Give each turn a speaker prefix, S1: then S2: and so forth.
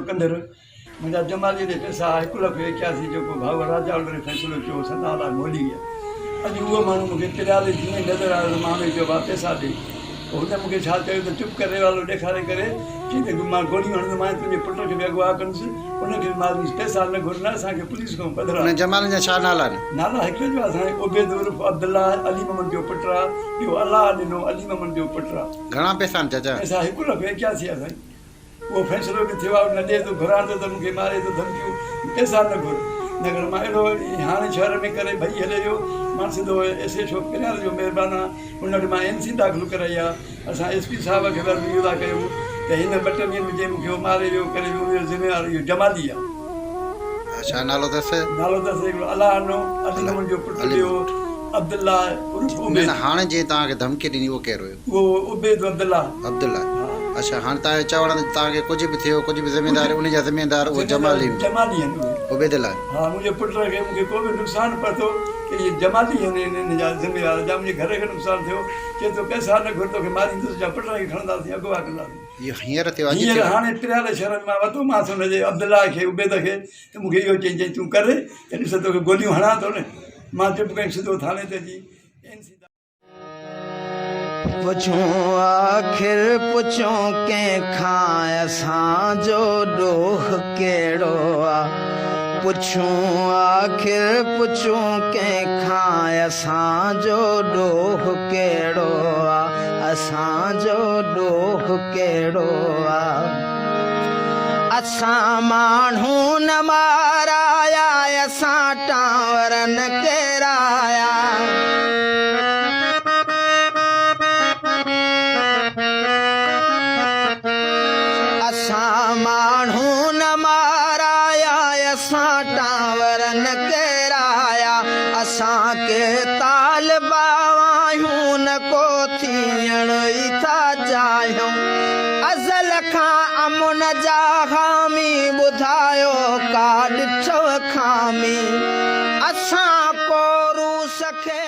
S1: कंदड़ मुंहिंजा जमालीअ ते पैसा 1,81,000 जेको भाऊ राजा उन फ़ैसिलो कयो 17 लाख मोली विया। अॼु उहो माण्हू मूंखे पिराले जीअं नज़र आयो त मां हुनखे चयो भाउ पैसा ॾे। पोइ हुन मूंखे छा चयो त चुप करे वालो ॾेखारे करे चई त मां गोलियूं हणंदोमांइ तुंहिंजे पुट खे बि अॻुवाह कंदुसि उनखे मां पैसा न घुर न असांखे पुलिस खां पधरा।
S2: जमाल जा छा नाला
S1: नाला हिकु जो आहे असांखे उबैद उर्फ अब्दुल्ला अली मोहम्मद जो पुटु आहे। ॿियो अलाह ॾिनो अली मोहम्मद जो पुटु आहे।
S2: घणा पैसा चाचा?
S1: पैसा 1,81,000 आहे साईं। उहो फ़ैसिलो बि थियो आहे न ॾिए थो घुरां थो त मूंखे मारे थो धमकियूं पैसा न घुर नगर मां अहिड़ो हाणे शहर में करे भई हले जो मां सिधो SHO किनार जो महिरबानी आहे उन वटि मां NC दाख़िल कराई आहे। असां SP साहिब खे इहो था कयूं त हिन 2 ॾींहंनि में जंहिं मूंखे मारे वियो करे वियो ज़िम्मेवार इहो जमाली आहे।
S2: छा नालो अथसि?
S1: नालो अथसि हिकिड़ो अलाह नो अली मोहम्मद जो पुटु ॿियो अब्दुल्ला उर्फ उबैद।
S2: हाणे जीअं तव्हांखे धमकी ॾिनी उहो केरु हुयो?
S1: उहो उबैद अब्दुल्ला।
S2: अच्छा हाणे तव्हांजे चवण तव्हांखे कुझु बि थियो कुझु बि ज़िमेदार उन जा ज़िमेदार उहो जमाली
S1: आहिनि
S2: उबैदुल्ला।
S1: हा मुंहिंजे पुट खे मूंखे को बि नुक़सानु पतो की इहे जमाली आहिनि हिन जा ज़िमेदार जा मुंहिंजे घर खे नुक़सानु थियो चए थो पैसा न घुर तोखे मारींदुसि या पुट खे खणंदासीं अॻुवाह कंदासीं।
S2: इहो हींअर थियो
S1: हींअर हाणे पिरियाले शहर में मां वरितोमांसि हुनजे अब्दुल्ला खे उबैद खे त मूंखे इहो चई तूं कर त ॾिस तोखे गोलियूं हणां थो न। मां चुप कई सिधो थाने ते जी NC
S3: पुछूं आखिर पुछूं कंहिंखां असांजो ॾोह कहिड़ो आहे। पुछूं आखिर पुछूं कंहिंखां असांजो ॾोह कहिड़ो आहे असांजो ॾोह कहिड़ो आहे। असां माण्हू न माराया असां टांवर न केराया। असां माण्हू न माराया असां टांवर न केराया। असांखे तालिबा आहियूं न को थियण ई था चाहियूं। अज़ल खां अमुन जा हामी ॿुधायो का ॾिठव खामी। असां को रूस खे